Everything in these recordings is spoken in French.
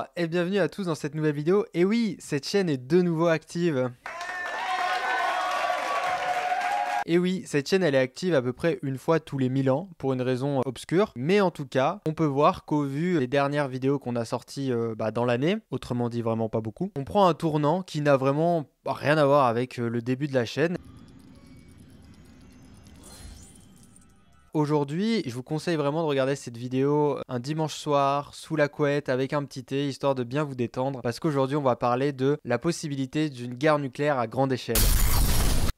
Bonjour et bienvenue à tous dans cette nouvelle vidéo. Et oui, cette chaîne est de nouveau active. Et oui, cette chaîne elle est active à peu près une fois tous les 1000 ans pour une raison obscure. Mais en tout cas, on peut voir qu'au vu des dernières vidéos qu'on a sorties dans l'année, autrement dit vraiment pas beaucoup, on prend un tournant qui n'a vraiment rien à voir avec le début de la chaîne. Aujourd'hui, je vous conseille vraiment de regarder cette vidéo un dimanche soir, sous la couette, avec un petit thé, histoire de bien vous détendre. Parce qu'aujourd'hui, on va parler de la possibilité d'une guerre nucléaire à grande échelle.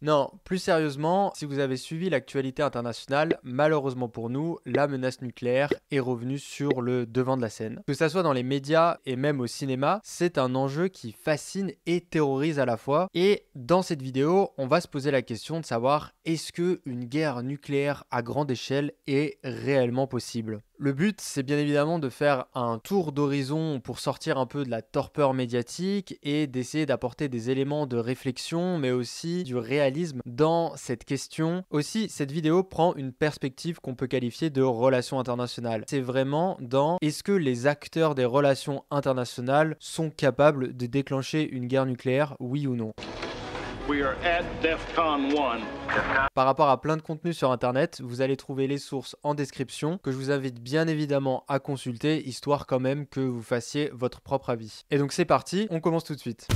Non, plus sérieusement, si vous avez suivi l'actualité internationale, malheureusement pour nous, la menace nucléaire est revenue sur le devant de la scène. Que ça soit dans les médias et même au cinéma, c'est un enjeu qui fascine et terrorise à la fois. Et dans cette vidéo, on va se poser la question de savoir est-ce qu'une guerre nucléaire à grande échelle est réellement possible ? Le but, c'est bien évidemment de faire un tour d'horizon pour sortir un peu de la torpeur médiatique et d'essayer d'apporter des éléments de réflexion, mais aussi du réalisme dans cette question. Aussi, cette vidéo prend une perspective qu'on peut qualifier de relations internationales. C'est vraiment dans est-ce que les acteurs des relations internationales sont capables de déclencher une guerre nucléaire, oui ou non ? We are at DEFCON 1. Par rapport à plein de contenus sur internet, vous allez trouver les sources en description que je vous invite bien évidemment à consulter, histoire quand même que vous fassiez votre propre avis. Et donc c'est parti, on commence tout de suite.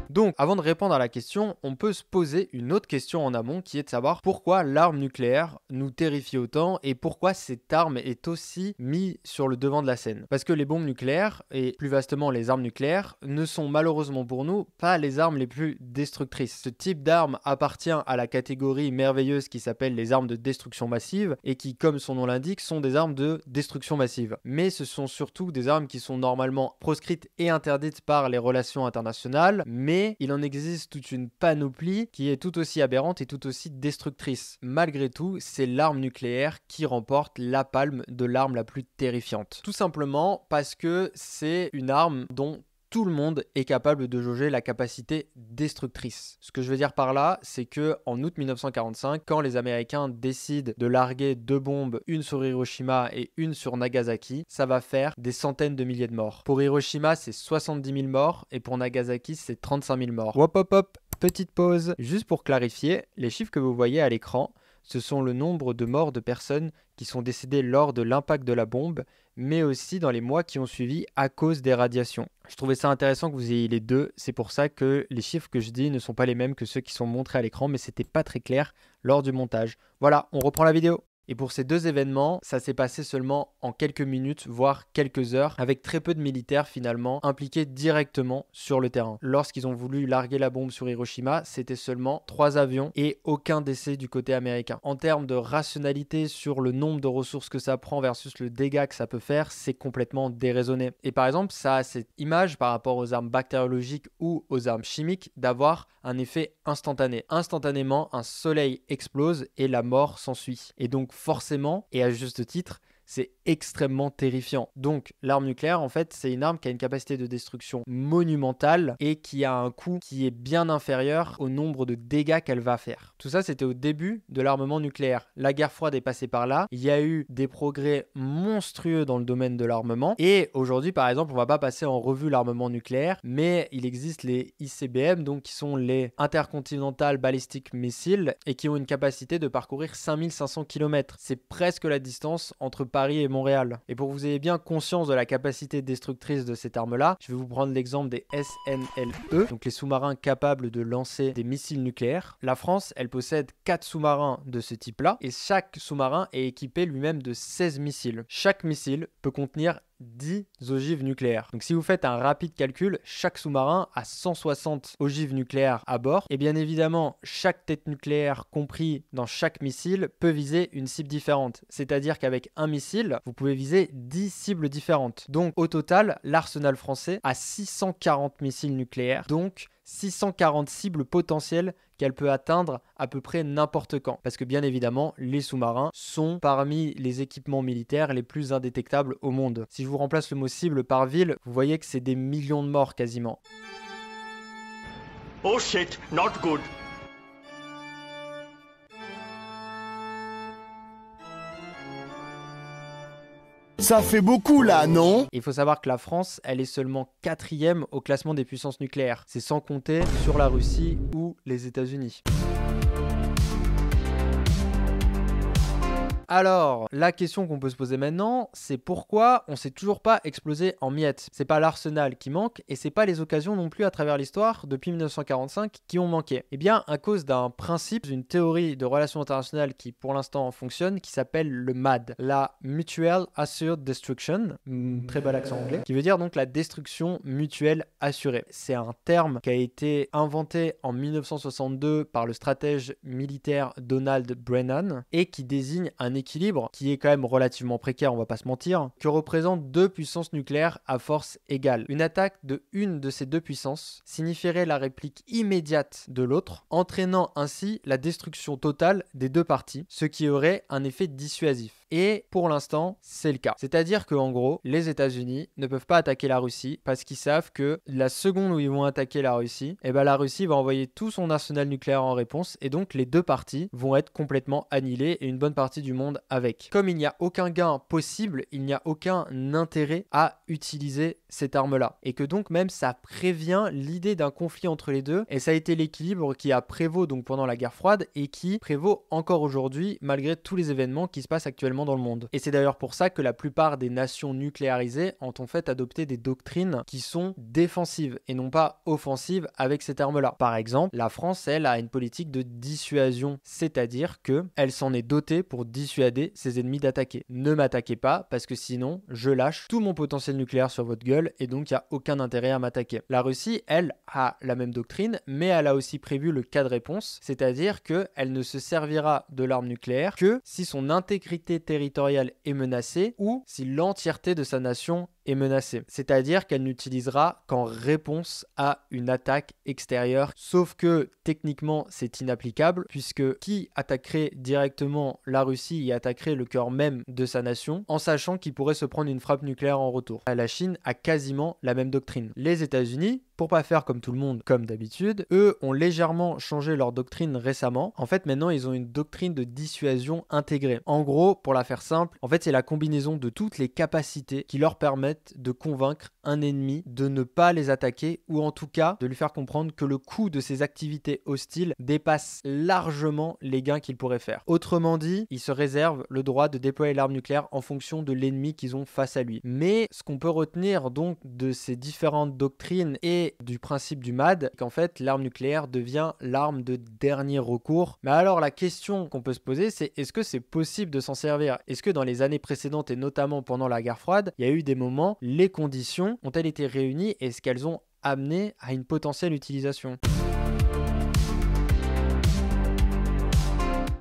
Donc, avant de répondre à la question, on peut se poser une autre question en amont qui est de savoir pourquoi l'arme nucléaire nous terrifie autant et pourquoi cette arme est aussi mise sur le devant de la scène. Parce que les bombes nucléaires, et plus vastement les armes nucléaires, ne sont malheureusement pour nous pas les armes les plus destructrices. Ce type d'arme appartient à la catégorie merveilleuse qui s'appelle les armes de destruction massive et qui, comme son nom l'indique, sont des armes de destruction massive. Mais ce sont surtout des armes qui sont normalement proscrites et interdites par les relations internationales, mais il en existe toute une panoplie qui est tout aussi aberrante et tout aussi destructrice. Malgré tout, c'est l'arme nucléaire qui remporte la palme de l'arme la plus terrifiante. Tout simplement parce que c'est une arme dont tout le monde est capable de jauger la capacité destructrice. Ce que je veux dire par là, c'est que en août 1945, quand les Américains décident de larguer 2 bombes, une sur Hiroshima et une sur Nagasaki, ça va faire des centaines de milliers de morts. Pour Hiroshima, c'est 70 000 morts et pour Nagasaki, c'est 35 000 morts. Hop hop hop, petite pause. Juste pour clarifier, les chiffres que vous voyez à l'écran, ce sont le nombre de morts de personnes qui sont décédées lors de l'impact de la bombe, mais aussi dans les mois qui ont suivi à cause des radiations. Je trouvais ça intéressant que vous ayez les deux, c'est pour ça que les chiffres que je dis ne sont pas les mêmes que ceux qui sont montrés à l'écran, mais c'était pas très clair lors du montage. Voilà, on reprend la vidéo. Et pour ces deux événements, ça s'est passé seulement en quelques minutes, voire quelques heures, avec très peu de militaires finalement impliqués directement sur le terrain. Lorsqu'ils ont voulu larguer la bombe sur Hiroshima, c'était seulement 3 avions et aucun décès du côté américain. En termes de rationalité sur le nombre de ressources que ça prend versus le dégât que ça peut faire, c'est complètement déraisonné. Et par exemple, ça a cette image par rapport aux armes bactériologiques ou aux armes chimiques d'avoir un effet instantané. Instantanément, un soleil explose et la mort s'ensuit. Et donc forcément, et à juste titre, c'est extrêmement terrifiant. Donc l'arme nucléaire, en fait, c'est une arme qui a une capacité de destruction monumentale et qui a un coût qui est bien inférieur au nombre de dégâts qu'elle va faire. Tout ça, c'était au début de l'armement nucléaire. La guerre froide est passée par là. Il y a eu des progrès monstrueux dans le domaine de l'armement. Et aujourd'hui, par exemple, on va pas passer en revue l'armement nucléaire, mais il existe les ICBM, donc qui sont les Intercontinental Ballistic Missiles et qui ont une capacité de parcourir 5500 km. C'est presque la distance entre Paris et Montréal. Et pour que vous ayez bien conscience de la capacité destructrice de cette arme-là, je vais vous prendre l'exemple des SNLE, donc les sous-marins capables de lancer des missiles nucléaires. La France, elle possède 4 sous-marins de ce type-là, et chaque sous-marin est équipé lui-même de 16 missiles. Chaque missile peut contenir 10 ogives nucléaires. Donc si vous faites un rapide calcul, chaque sous-marin a 160 ogives nucléaires à bord. Et bien évidemment, chaque tête nucléaire compris dans chaque missile peut viser une cible différente. C'est-à-dire qu'avec un missile, vous pouvez viser 10 cibles différentes. Donc au total, l'arsenal français a 640 missiles nucléaires. Donc 640 cibles potentielles qu'elle peut atteindre à peu près n'importe quand. Parce que bien évidemment, les sous-marins sont parmi les équipements militaires les plus indétectables au monde. Si je vous remplace le mot cible par ville, vous voyez que c'est des millions de morts quasiment. Oh shit, not good. Ça fait beaucoup là, non? Il faut savoir que la France, elle est seulement 4e au classement des puissances nucléaires. C'est sans compter sur la Russie ou les États-Unis. Alors, la question qu'on peut se poser maintenant, c'est pourquoi on s'est toujours pas explosé en miettes. C'est pas l'arsenal qui manque et c'est pas les occasions non plus à travers l'histoire depuis 1945 qui ont manqué. Eh bien, à cause d'un principe, d'une théorie de relations internationales qui pour l'instant fonctionne, qui s'appelle le MAD, la Mutual Assured Destruction, très bel accent anglais, qui veut dire donc la destruction mutuelle assurée. C'est un terme qui a été inventé en 1962 par le stratège militaire Donald Brennan et qui désigne un équilibre qui est quand même relativement précaire, on va pas se mentir, que représentent deux puissances nucléaires à force égale. Une attaque de une de ces deux puissances signifierait la réplique immédiate de l'autre, entraînant ainsi la destruction totale des deux parties, ce qui aurait un effet dissuasif. Et pour l'instant, c'est le cas. C'est-à-dire qu'en gros, les États-Unis ne peuvent pas attaquer la Russie parce qu'ils savent que la seconde où ils vont attaquer la Russie, la Russie va envoyer tout son arsenal nucléaire en réponse et donc les deux parties vont être complètement annihilées et une bonne partie du monde avec. Comme il n'y a aucun gain possible, il n'y a aucun intérêt à utiliser cette arme-là. Et que donc même ça prévient l'idée d'un conflit entre les deux et ça a été l'équilibre qui a prévaut donc pendant la guerre froide et qui prévaut encore aujourd'hui malgré tous les événements qui se passent actuellement dans le monde. Et c'est d'ailleurs pour ça que la plupart des nations nucléarisées ont en fait adopté des doctrines qui sont défensives et non pas offensives avec cette arme-là. Par exemple, la France, elle, a une politique de dissuasion, c'est-à-dire que elle s'en est dotée pour dissuader ses ennemis d'attaquer. Ne m'attaquez pas parce que sinon, je lâche tout mon potentiel nucléaire sur votre gueule et donc il n'y a aucun intérêt à m'attaquer. La Russie, elle, a la même doctrine, mais elle a aussi prévu le cas de réponse, c'est-à-dire qu'elle ne se servira de l'arme nucléaire que si son intégrité territoriale est menacée ou si l'entièreté de sa nation est menacée. C'est-à-dire qu'elle n'utilisera qu'en réponse à une attaque extérieure. Sauf que techniquement, c'est inapplicable puisque qui attaquerait directement la Russie et attaquerait le cœur même de sa nation en sachant qu'il pourrait se prendre une frappe nucléaire en retour. La Chine a quasiment la même doctrine. Les États-Unis, pour pas faire comme tout le monde, comme d'habitude, eux ont légèrement changé leur doctrine récemment. En fait, maintenant, ils ont une doctrine de dissuasion intégrée. En gros, pour la faire simple, en fait, c'est la combinaison de toutes les capacités qui leur permettent de convaincre un ennemi de ne pas les attaquer ou en tout cas de lui faire comprendre que le coût de ses activités hostiles dépasse largement les gains qu'ils pourraient faire. Autrement dit, ils se réservent le droit de déployer l'arme nucléaire en fonction de l'ennemi qu'ils ont face à lui. Mais ce qu'on peut retenir donc de ces différentes doctrines et du principe du MAD, c'est qu'en fait l'arme nucléaire devient l'arme de dernier recours. Mais alors la question qu'on peut se poser, c'est est-ce que c'est possible de s'en servir? Est-ce que dans les années précédentes et notamment pendant la guerre froide, il y a eu des moments, les conditions ont-elles été réunies et est-ce qu'elles ont amené à une potentielle utilisation?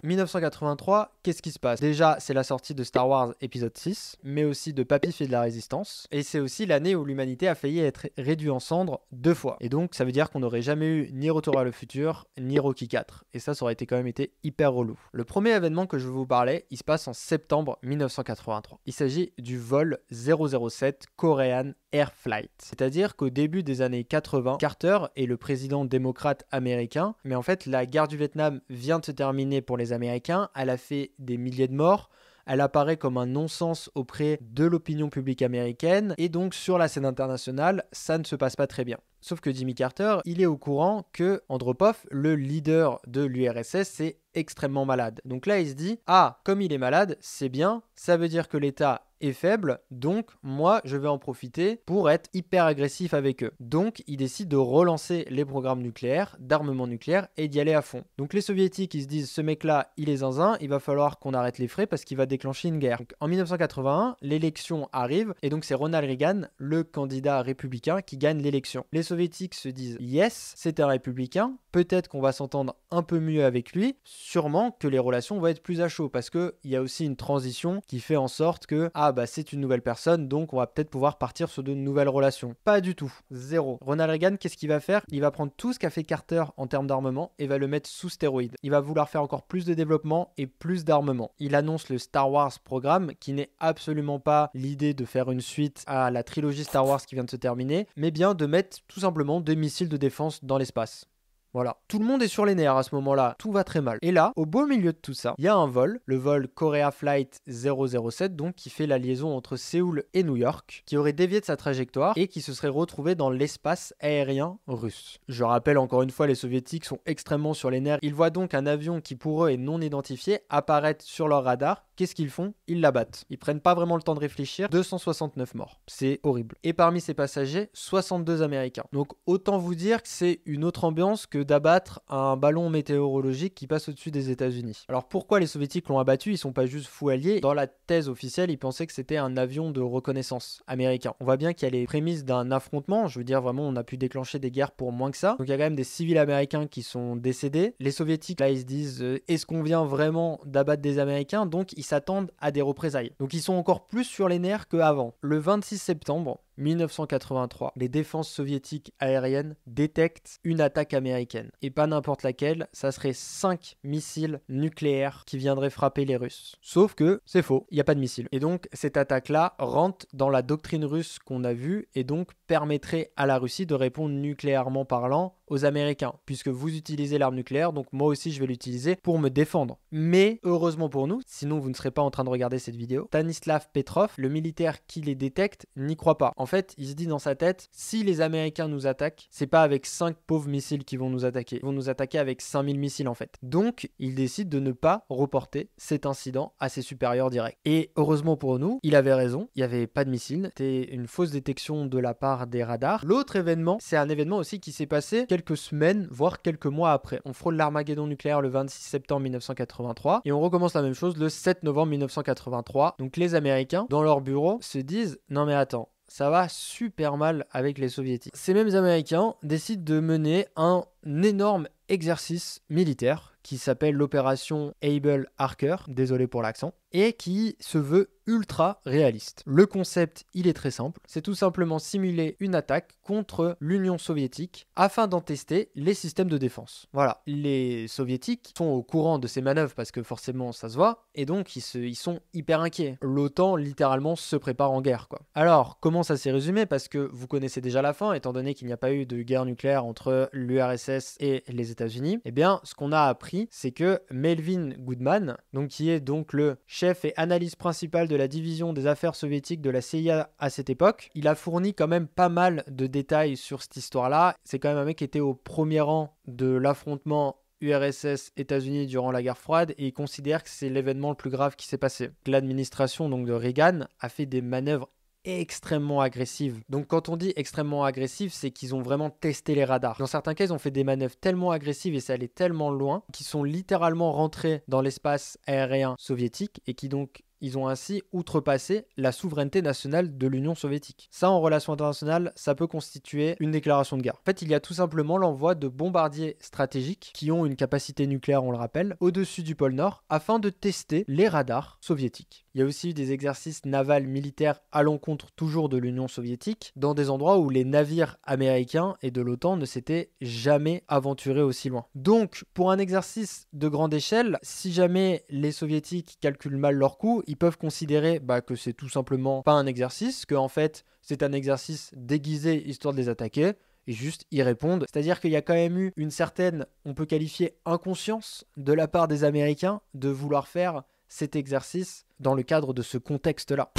1983, qu'est-ce qui se passe? Déjà, c'est la sortie de Star Wars épisode 6, mais aussi de Papy fait de la résistance. Et c'est aussi l'année où l'humanité a failli être réduite en cendres 2 fois. Et donc, ça veut dire qu'on n'aurait jamais eu ni Retour vers le futur, ni Rocky 4. Et ça aurait été quand même été hyper relou. Le premier événement que je vous parlais, il se passe en septembre 1983. Il s'agit du vol 007 Korean Air Flight. C'est-à-dire qu'au début des années 80, Carter est le président démocrate américain, mais en fait, la guerre du Vietnam vient de se terminer pour les Américains, elle a fait des milliers de morts, elle apparaît comme un non-sens auprès de l'opinion publique américaine et donc sur la scène internationale, ça ne se passe pas très bien. Sauf que Jimmy Carter, il est au courant que Andropov, le leader de l'URSS, est extrêmement malade. Donc là, il se dit, ah, comme il est malade, c'est bien, ça veut dire que l'État est faible, donc moi, je vais en profiter pour être hyper agressif avec eux. Donc, il décide de relancer les programmes nucléaires, d'armement nucléaire et d'y aller à fond. Donc, les soviétiques, ils se disent, ce mec-là, il est zinzin, il va falloir qu'on arrête les frais parce qu'il va déclencher une guerre. Donc, en 1981, l'élection arrive et donc c'est Ronald Reagan, le candidat républicain, qui gagne l'élection. Les soviétiques se disent, yes, c'est un républicain, peut-être qu'on va s'entendre un peu mieux avec lui, sûrement que les relations vont être plus à chaud parce qu'il y a aussi une transition qui fait en sorte que, c'est une nouvelle personne, donc on va peut-être pouvoir partir sur de nouvelles relations. Pas du tout, zéro. Ronald Reagan, qu'est-ce qu'il va faire? Il va prendre tout ce qu'a fait Carter en termes d'armement et va le mettre sous stéroïdes. Il va vouloir faire encore plus de développement et plus d'armement. Il annonce le Star Wars programme, qui n'est absolument pas l'idée de faire une suite à la trilogie Star Wars qui vient de se terminer, mais bien de mettre tout simplement des missiles de défense dans l'espace. Voilà. Tout le monde est sur les nerfs à ce moment-là. Tout va très mal. Et là, au beau milieu de tout ça, il y a un vol, le vol Korea Flight 007, donc qui fait la liaison entre Séoul et New York, qui aurait dévié de sa trajectoire et qui se serait retrouvé dans l'espace aérien russe. Je rappelle encore une fois, les soviétiques sont extrêmement sur les nerfs. Ils voient donc un avion qui pour eux est non identifié apparaître sur leur radar. Qu'est-ce qu'ils font? Ils l'abattent. Ils prennent pas vraiment le temps de réfléchir. 269 morts. C'est horrible. Et parmi ces passagers, 62 Américains. Donc autant vous dire que c'est une autre ambiance que d'abattre un ballon météorologique qui passe au-dessus des États-Unis. Alors pourquoi les soviétiques l'ont abattu? Ils sont pas juste fous alliés. Dans la thèse officielle, ils pensaient que c'était un avion de reconnaissance américain. On voit bien qu'il y a les prémices d'un affrontement. Je veux dire, vraiment, on a pu déclencher des guerres pour moins que ça. Donc il y a quand même des civils américains qui sont décédés. Les soviétiques, là, ils se disent, est-ce qu'on vient vraiment d'abattre des Américains? Donc ils s'attendent à des représailles. Donc ils sont encore plus sur les nerfs qu'avant. Le 26 septembre 1983, les défenses soviétiques aériennes détectent une attaque américaine. Et pas n'importe laquelle, ça serait 5 missiles nucléaires qui viendraient frapper les Russes. Sauf que c'est faux, il n'y a pas de missiles. Et donc cette attaque-là rentre dans la doctrine russe qu'on a vue et donc permettrait à la Russie de répondre nucléairement parlant aux Américains, puisque vous utilisez l'arme nucléaire, donc moi aussi je vais l'utiliser pour me défendre. Mais heureusement pour nous, sinon vous ne serez pas en train de regarder cette vidéo, Stanislav Petrov, le militaire qui les détecte, n'y croit pas. En fait, il se dit dans sa tête, si les Américains nous attaquent, c'est pas avec 5 pauvres missiles qu'ils vont nous attaquer. Ils vont nous attaquer avec 5000 missiles en fait. Donc, il décide de ne pas reporter cet incident à ses supérieurs directs. Et heureusement pour nous, il avait raison, il n'y avait pas de missiles, c'était une fausse détection de la part des radars. L'autre événement, c'est un événement aussi qui s'est passé quelques semaines, voire quelques mois après. On frôle l'Armageddon nucléaire le 26 septembre 1983 et on recommence la même chose le 7 novembre 1983. Donc les Américains, dans leur bureau, se disent, non mais attends, ça va super mal avec les soviétiques. Ces mêmes Américains décident de mener un énorme exercice militaire qui s'appelle l'opération Able Archer, désolé pour l'accent, et qui se veut ultra réaliste. Le concept, il est très simple, c'est tout simplement simuler une attaque contre l'Union soviétique afin d'en tester les systèmes de défense. Voilà, les soviétiques sont au courant de ces manœuvres parce que forcément ça se voit, et donc ils sont hyper inquiets. L'OTAN littéralement se prépare en guerre, quoi. Alors, comment ça s'est résumé? Parce que vous connaissez déjà la fin, étant donné qu'il n'y a pas eu de guerre nucléaire entre l'URSS et les États-Unis, eh bien, ce qu'on a appris, c'est que Melvin Goodman, donc qui est donc le chef et analyste principal de la division des affaires soviétiques de la CIA à cette époque, il a fourni quand même pas mal de détails sur cette histoire-là. C'est quand même un mec qui était au premier rang de l'affrontement URSS-États-Unis durant la guerre froide et il considère que c'est l'événement le plus grave qui s'est passé. L'administration donc de Reagan a fait des manœuvres extrêmement agressive. Donc quand on dit extrêmement agressive, c'est qu'ils ont vraiment testé les radars. Dans certains cas, ils ont fait des manœuvres tellement agressives et ça allait tellement loin qu'ils sont littéralement rentrés dans l'espace aérien soviétique et qui donc ils ont ainsi outrepassé la souveraineté nationale de l'Union soviétique. Ça, en relations internationales, ça peut constituer une déclaration de guerre. En fait, il y a tout simplement l'envoi de bombardiers stratégiques qui ont une capacité nucléaire, on le rappelle, au-dessus du pôle Nord, afin de tester les radars soviétiques. Il y a aussi eu des exercices navals militaires à l'encontre toujours de l'Union soviétique, dans des endroits où les navires américains et de l'OTAN ne s'étaient jamais aventurés aussi loin. Donc, pour un exercice de grande échelle, si jamais les soviétiques calculent mal leurs coûts, ils peuvent considérer que c'est tout simplement pas un exercice, que en fait c'est un exercice déguisé histoire de les attaquer et juste y répondre. C'est-à-dire qu'il y a quand même eu une certaine, on peut qualifier, inconscience de la part des Américains de vouloir faire cet exercice dans le cadre de ce contexte-là.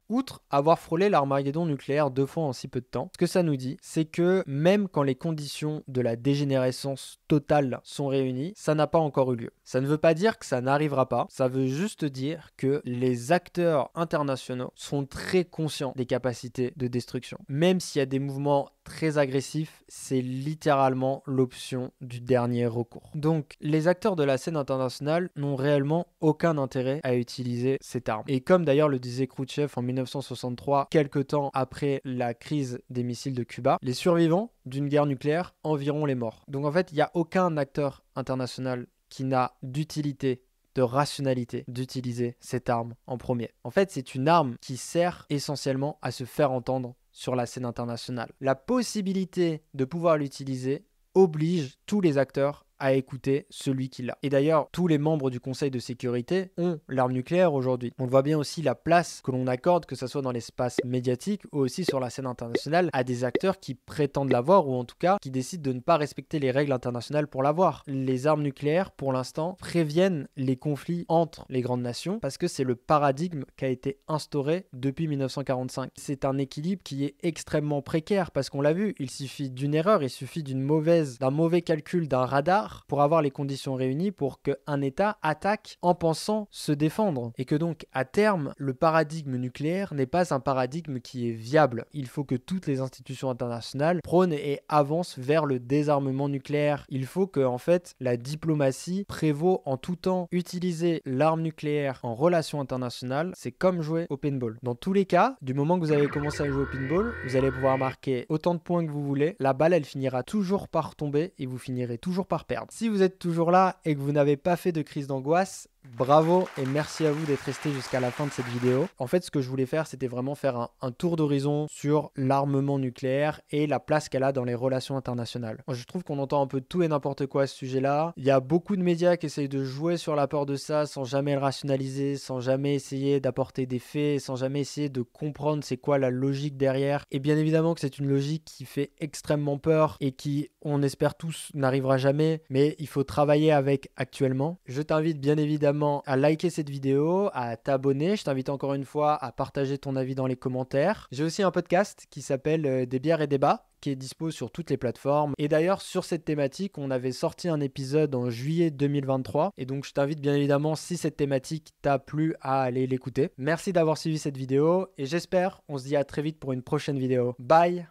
Outre avoir frôlé l'Armageddon nucléaire 2 fois en si peu de temps, ce que ça nous dit, c'est que même quand les conditions de la dégénérescence totale sont réunies, ça n'a pas encore eu lieu. Ça ne veut pas dire que ça n'arrivera pas, ça veut juste dire que les acteurs internationaux sont très conscients des capacités de destruction. Même s'il y a des mouvements très agressifs, c'est littéralement l'option du dernier recours. Donc, les acteurs de la scène internationale n'ont réellement aucun intérêt à utiliser cette arme. Et comme d'ailleurs le disait Khrouchtchev en 1963, quelques temps après la crise des missiles de Cuba, les survivants d'une guerre nucléaire environt les morts. Donc en fait, il n'y a aucun acteur international qui n'a d'utilité, de rationalité d'utiliser cette arme en premier. En fait, c'est une arme qui sert essentiellement à se faire entendre sur la scène internationale. La possibilité de pouvoir l'utiliser oblige tous les acteurs à écouter celui qui l'a. Et d'ailleurs, tous les membres du Conseil de sécurité ont l'arme nucléaire aujourd'hui. On voit bien aussi la place que l'on accorde, que ce soit dans l'espace médiatique ou aussi sur la scène internationale, à des acteurs qui prétendent l'avoir ou en tout cas qui décident de ne pas respecter les règles internationales pour l'avoir. Les armes nucléaires, pour l'instant, préviennent les conflits entre les grandes nations parce que c'est le paradigme qui a été instauré depuis 1945. C'est un équilibre qui est extrêmement précaire parce qu'on l'a vu, il suffit d'une erreur, il suffit d'un mauvais calcul d'un radar pour avoir les conditions réunies pour qu'un État attaque en pensant se défendre. Et que donc, à terme, le paradigme nucléaire n'est pas un paradigme qui est viable. Il faut que toutes les institutions internationales prônent et avancent vers le désarmement nucléaire. Il faut que, en fait, la diplomatie prévaut en tout temps. Utiliser l'arme nucléaire en relation internationale, c'est comme jouer au pinball. Dans tous les cas, du moment que vous avez commencé à jouer au pinball, vous allez pouvoir marquer autant de points que vous voulez. La balle, elle finira toujours par tomber et vous finirez toujours par perdre. Si vous êtes toujours là et que vous n'avez pas fait de crise d'angoisse, bravo et merci à vous d'être resté jusqu'à la fin de cette vidéo. En fait, ce que je voulais faire, c'était vraiment faire un tour d'horizon sur l'armement nucléaire et la place qu'elle a dans les relations internationales. Moi, je trouve qu'on entend un peu tout et n'importe quoi à ce sujet-là. Il y a beaucoup de médias qui essayent de jouer sur la peur de ça sans jamais le rationaliser, sans jamais essayer d'apporter des faits, sans jamais essayer de comprendre c'est quoi la logique derrière. Et bien évidemment que c'est une logique qui fait extrêmement peur et qui, on espère tous, n'arrivera jamais, mais il faut travailler avec actuellement. Je t'invite bien évidemment à liker cette vidéo, à t'abonner. Je t'invite encore une fois à partager ton avis dans les commentaires. J'ai aussi un podcast qui s'appelle Des bières et débats, qui est dispo sur toutes les plateformes. Et d'ailleurs, sur cette thématique, on avait sorti un épisode en juillet 2023. Et donc, je t'invite bien évidemment, si cette thématique t'a plu, à aller l'écouter. Merci d'avoir suivi cette vidéo et j'espère, on se dit à très vite pour une prochaine vidéo. Bye!